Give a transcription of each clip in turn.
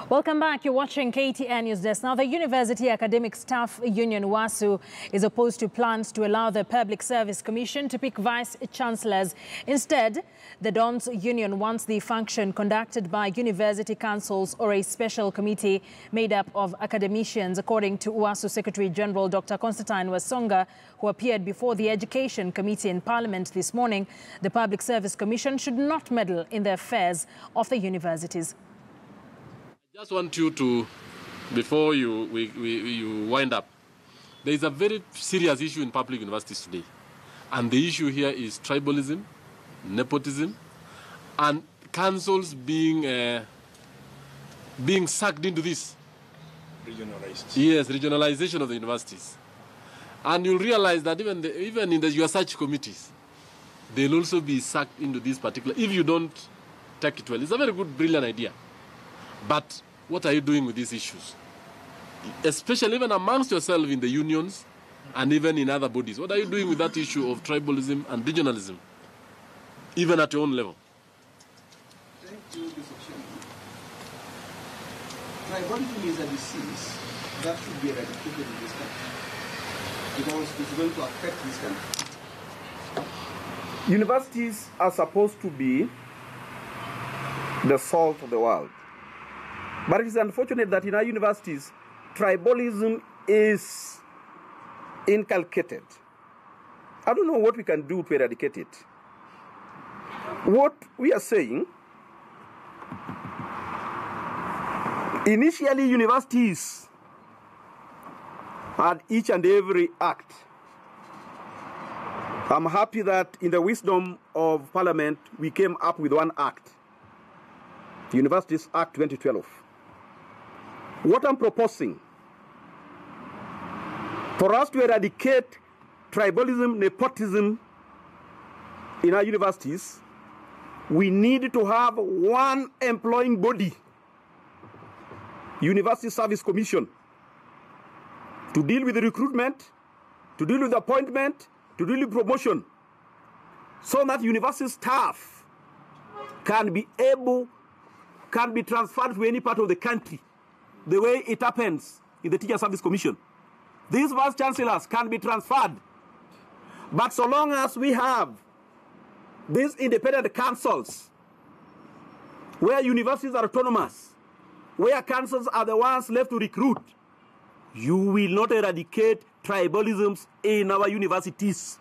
Welcome back. You're watching KTN News Desk. Now, the University Academic Staff Union UASU is opposed to plans to allow the Public Service Commission to pick vice-chancellors. Instead, the Dons Union wants the function conducted by university councils or a special committee made up of academicians. According to UASU Secretary General Dr. Constantine Wasonga, who appeared before the Education Committee in Parliament this morning, the Public Service Commission should not meddle in the affairs of the universities. I just want you to, before you wind up, there is a very serious issue in public universities today. And the issue here is tribalism, nepotism, and councils being sucked into this. Regionalized. Yes, regionalization of the universities. And you'll realize that even in your search committees, they'll also be sucked into this particular, if you don't take it well. It's a very good, brilliant idea. But what are you doing with these issues? Especially even amongst yourself in the unions and even in other bodies. What are you doing with that issue of tribalism and regionalism, even at your own level? Thank you, Mr. Chairman. Tribalism is a disease that should be eradicated in this country because it's going to affect this country. Universities are supposed to be the salt of the world. But it is unfortunate that in our universities, tribalism is inculcated. I don't know what we can do to eradicate it. What we are saying, initially universities had each and every act. I'm happy that in the wisdom of Parliament, we came up with one act, the Universities Act 2012. What I'm proposing, for us to eradicate tribalism, nepotism in our universities, we need to have one employing body, University Service Commission, to deal with the recruitment, to deal with the appointment, to deal with promotion, so that university staff can be transferred to any part of the country, the way it happens in the Teacher Service Commission. These vice-chancellors can be transferred. But so long as we have these independent councils, where universities are autonomous, where councils are the ones left to recruit, you will not eradicate tribalisms in our universities.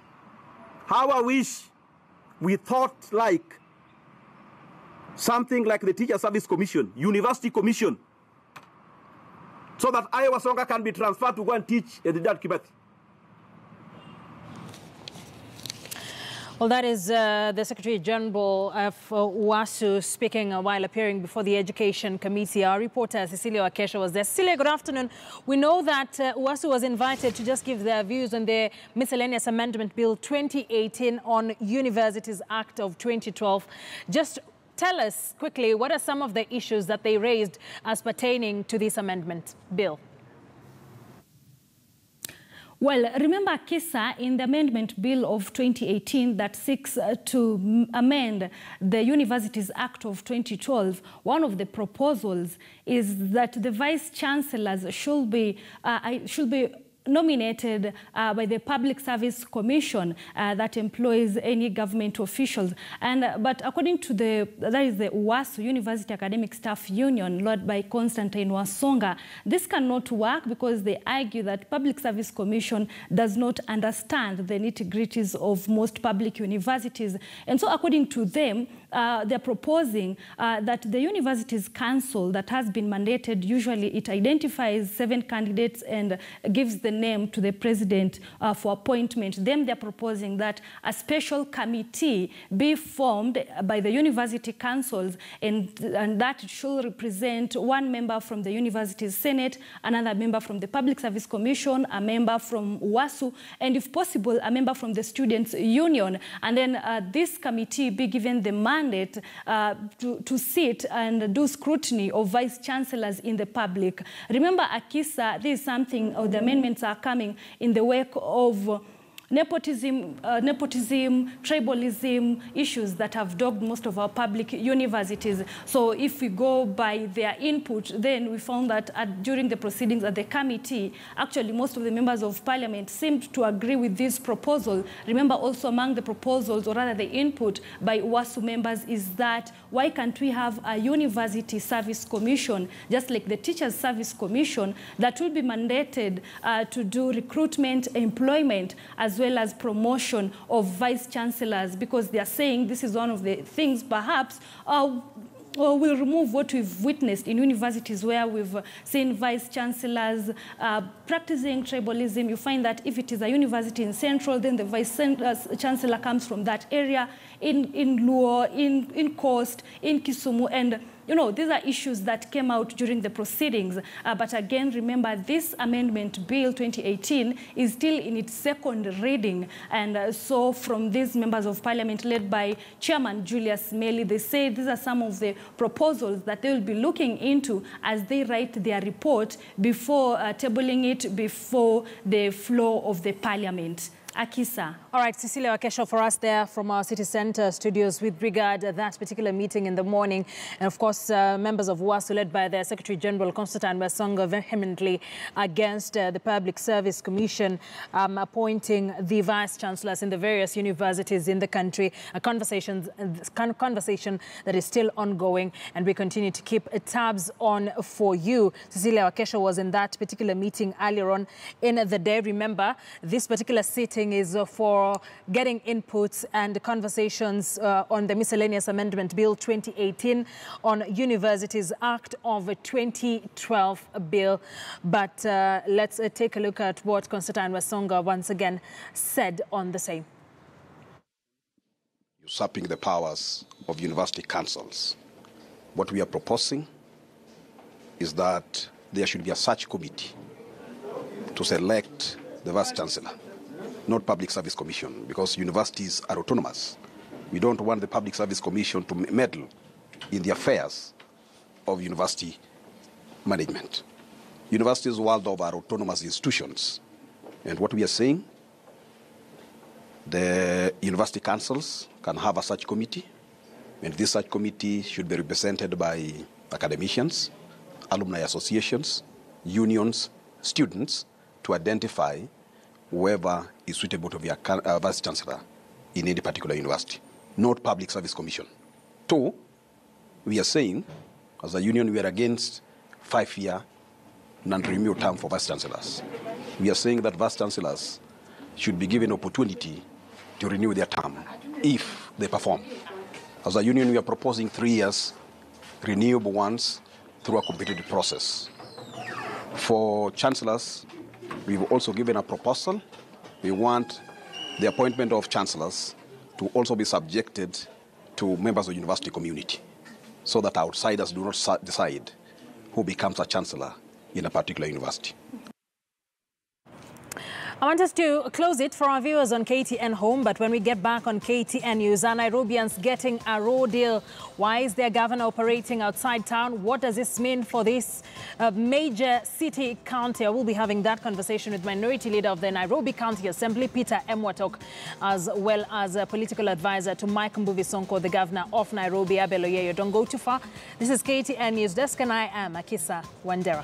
How I wish we thought like something like the Teacher Service Commission, University Commission, so that Iowa Songa can be transferred to go and teach at the Dad Kibati. Well, that is the Secretary General of UASU speaking while appearing before the Education Committee. Our reporter Cecilia Wakesha was there. Cecilia, good afternoon. We know that UASU was invited to just give their views on the Miscellaneous Amendment Bill 2018 on Universities Act of 2012. Just tell us quickly, what are some of the issues that they raised as pertaining to this amendment bill? Well, remember, Kisa, in the Amendment Bill of 2018 that seeks to amend the Universities Act of 2012, one of the proposals is that the vice-chancellors should be nominated by the Public Service Commission that employs any government officials. But according to that is the UASU, University Academic Staff Union, led by Constantine Wasonga, this cannot work because they argue that Public Service Commission does not understand the nitty-gritties of most public universities. And so according to them, they're proposing that the Universities Council that has been mandated, usually it identifies 7 candidates and gives the name to the president for appointment. Then they're proposing that a special committee be formed by the university councils and that should represent 1 member from the University's Senate, another member from the Public Service Commission, a member from UASU, and if possible, a member from the Students' Union. And then this committee be given the mandate to sit and do scrutiny of vice-chancellors in the public. Remember, Akisa, this is something, the amendments are coming in the wake of nepotism, tribalism issues that have dogged most of our public universities. So if we go by their input, then we found that during the proceedings at the committee, actually most of the members of parliament seemed to agree with this proposal. Remember also among the proposals, or rather the input by UASU members, is that why can't we have a university service commission, just like the Teachers Service Commission, that will be mandated to do recruitment, employment, as well as promotion of vice chancellors, because they are saying this is one of the things perhaps will remove what we've witnessed in universities where we've seen vice chancellors practicing tribalism. You find that if it is a university in Central, then the vice chancellor comes from that area, in Luo, in Coast, in Kisumu, and you know, these are issues that came out during the proceedings. But again, remember, this amendment bill 2018 is still in its second reading. And so from these members of parliament led by Chairman Julius Meli, they say these are some of the proposals that they will be looking into as they write their report before tabling it before the floor of the parliament. Akisa. All right, Cecilia Wakesho for us there from our City Centre studios with regard to that particular meeting in the morning. And of course, members of UASU led by their Secretary General Constantine Wasonga vehemently against the Public Service Commission appointing the vice chancellors in the various universities in the country. A conversation that is still ongoing, and we continue to keep tabs on for you. Cecilia Wakesho was in that particular meeting earlier on in the day. Remember, this particular sitting is for getting inputs and conversations on the Miscellaneous Amendment Bill 2018 on Universities Act of 2012 bill. But let's take a look at what Constantine Wasonga once again said on the same. Usurping the powers of university councils. What we are proposing is that there should be a search committee to select the vice chancellor, not Public Service Commission, because universities are autonomous. We don't want the Public Service Commission to meddle in the affairs of university management. Universities world over are autonomous institutions. And what we are saying, the university councils can have a search committee, and this search committee should be represented by academicians, alumni associations, unions, students, to identify whoever is suitable to be a vice chancellor in any particular university, not Public Service Commission. Two, we are saying, as a union, we are against 5-year non-renewal term for vice chancellors. We are saying that vice chancellors should be given opportunity to renew their term if they perform. As a union, we are proposing 3 years, renewable ones, through a competitive process. For chancellors, we've also given a proposal. We want the appointment of chancellors to also be subjected to members of the university community, so that outsiders do not decide who becomes a chancellor in a particular university. I want us to close it for our viewers on KTN Home, but when we get back on KTN News, are Nairobians getting a raw deal? Why is their governor operating outside town? What does this mean for this major city county? I will be having that conversation with Minority Leader of the Nairobi County Assembly, Peter Mwatok, as well as a political advisor to Mike Mbuvi Sonko, the governor of Nairobi, Abel Oyeyo. Don't go too far. This is KTN News Desk, and I am Akisa Wandera.